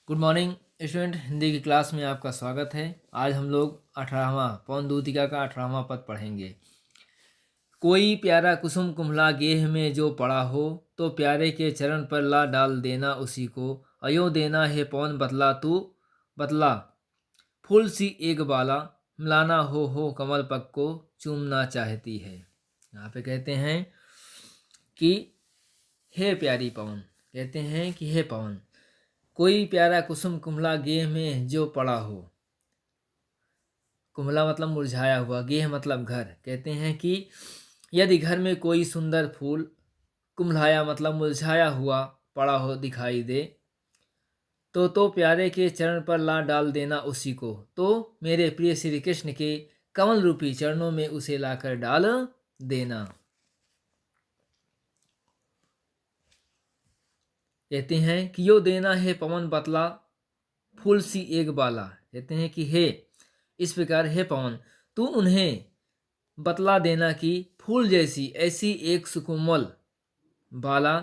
Good morning student. Hindi की class में आपका स्वागत है। आज हम लोग 18वां पवन दूतिका का 18वां पद पढ़ेंगे। कोई प्यारा कुसुम कुम्हला गेह में जो पड़ा हो, तो प्यारे के चरण पर ला डाल देना उसी को। अयो देना है पवन बतला तू बतला, फूल सी एक बाला, मिलाना हो कमल पग को, चूमना चाहती है। यहाँ पे कहते हैं कि हे प्यारी पवन, कहते हैं कि हे पवन, कोई प्यारा कुसुम कुम्हला गेह में जो पड़ा हो। कुम्हला मतलब मुरझाया हुआ, गेह मतलब घर। कहते हैं कि यदि घर में कोई सुंदर फूल कुम्हलाया मतलब मुरझाया हुआ पड़ा हो दिखाई दे, तो प्यारे के चरण पर ला डाल देना उसी को। तो मेरे प्रिय श्री कृष्ण के कमल रूपी चरणों में उसे लाकर डाल देना। कहते हैं कि यो देना है पवन बतला, फूल सी एक बाला। कहते हैं कि हे, इस प्रकार हे पवन, तू उन्हें बतला देना कि फूल जैसी ऐसी एक सुकोमल बाला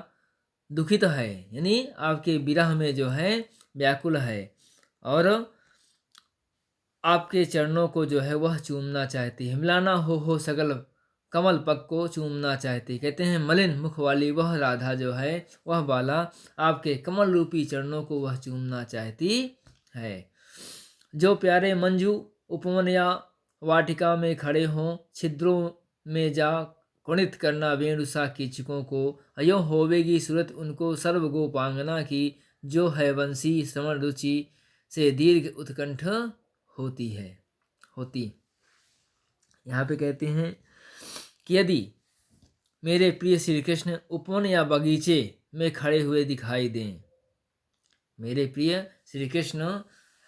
दुखित है, यानी आपके विरह में जो है व्याकुल है, और आपके चरणों को जो है वह चूमना चाहती है। मिलाना हो सगल कमल पग को चूमना चाहती। कहते हैं मलिन मुख वाली वह राधा जो है, वह बाला आपके कमल रूपी चरणों को वह चूमना चाहती है। जो प्यारे मंजू उपवन या वाटिका में खड़े हों, छिद्रों में जा कुणित करना वेणुसा कीचकों को। अयो होवेगी सूरत उनको सर्व गोपांगना की, जो है वंशी श्रवण रुचि से दीर्घ उत्कंठ होती। यहाँ पे कहते हैं कि यदि मेरे प्रिय श्री कृष्ण उपवन या बगीचे में खड़े हुए दिखाई दें, मेरे प्रिय श्री कृष्ण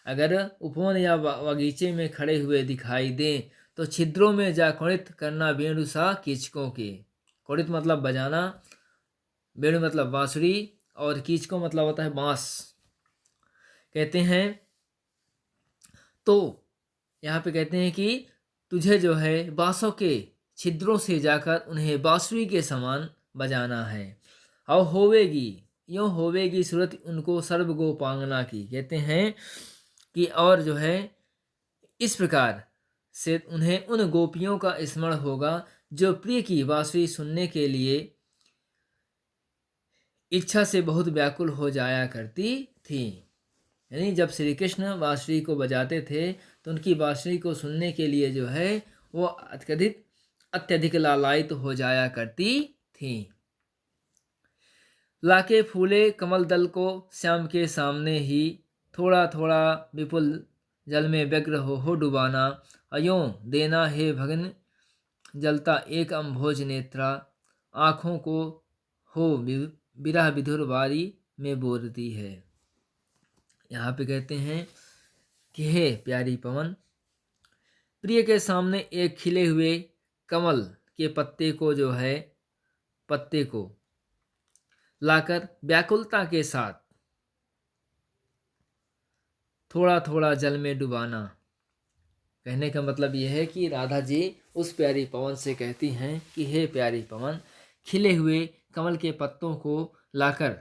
अगर उपवन या बगीचे में खड़े हुए दिखाई दें, तो छिद्रों में जा कुणित करना वेणुसा कीचकों के। कुणित मतलब बजाना, वेणु मतलब बांसुरी, और कीचकों मतलब होता है बांस। कहते हैं तो यहाँ पे कहते हैं कि तुझे जो है बांसों के छिद्रों से जाकर उन्हें बांसुरी के समान बजाना है। और होवेगी, यूँ होवेगी सूरत उनको सर्व गोपांगना की। कहते हैं कि और जो है इस प्रकार से उन्हें उन गोपियों का स्मरण होगा जो प्रिय की बांसुरी सुनने के लिए इच्छा से बहुत व्याकुल हो जाया करती थी। यानी जब श्री कृष्ण बांसुरी को बजाते थे तो उनकी बांसुरी को सुनने के लिए जो है वो अत्यधिक लालायित हो जाया करती थी। लाके फूले कमल दल को श्याम के सामने ही, थोड़ा थोड़ा विपुल जल में व्यग्र हो डुबाना। अयों देना हे भगन जलता एक अम्भोज नेत्रा, आँखों को हो विरह विधुर बारी में बोरती है। यहाँ पे कहते हैं कि हे प्यारी पवन, प्रिय के सामने एक खिले हुए कमल के पत्ते को लाकर व्याकुलता के साथ थोड़ा थोड़ा जल में डुबाना। कहने का मतलब यह है कि राधा जी उस प्यारी पवन से कहती हैं कि हे प्यारी पवन, खिले हुए कमल के पत्तों को लाकर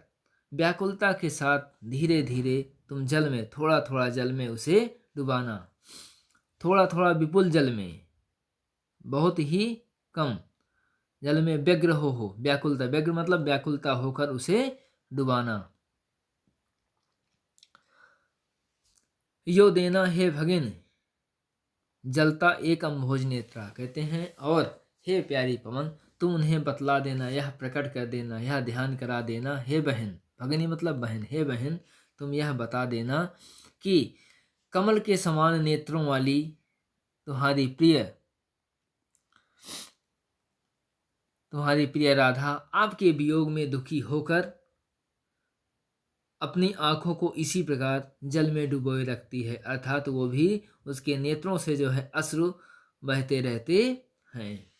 व्याकुलता के साथ धीरे धीरे तुम जल में, थोड़ा थोड़ा जल में उसे डुबाना। थोड़ा थोड़ा विपुल जल में, बहुत ही कम जल में व्यग्र हो व्याकुलता, व्यग्र मतलब व्याकुलता होकर उसे डुबाना। यो देना हे भगिन जलता एक अम्भोज नेत्रा। कहते हैं और हे प्यारी पवन, तुम उन्हें बतला देना, यह प्रकट कर देना, यह ध्यान करा देना। हे बहन, भगिनी मतलब बहन, हे बहन तुम यह बता देना कि कमल के समान नेत्रों वाली तुम्हारी प्रिय राधा आपके वियोग में दुखी होकर अपनी आंखों को इसी प्रकार जल में डुबोए रखती है, अर्थात वो भी उसके नेत्रों से जो है अश्रु बहते रहते हैं।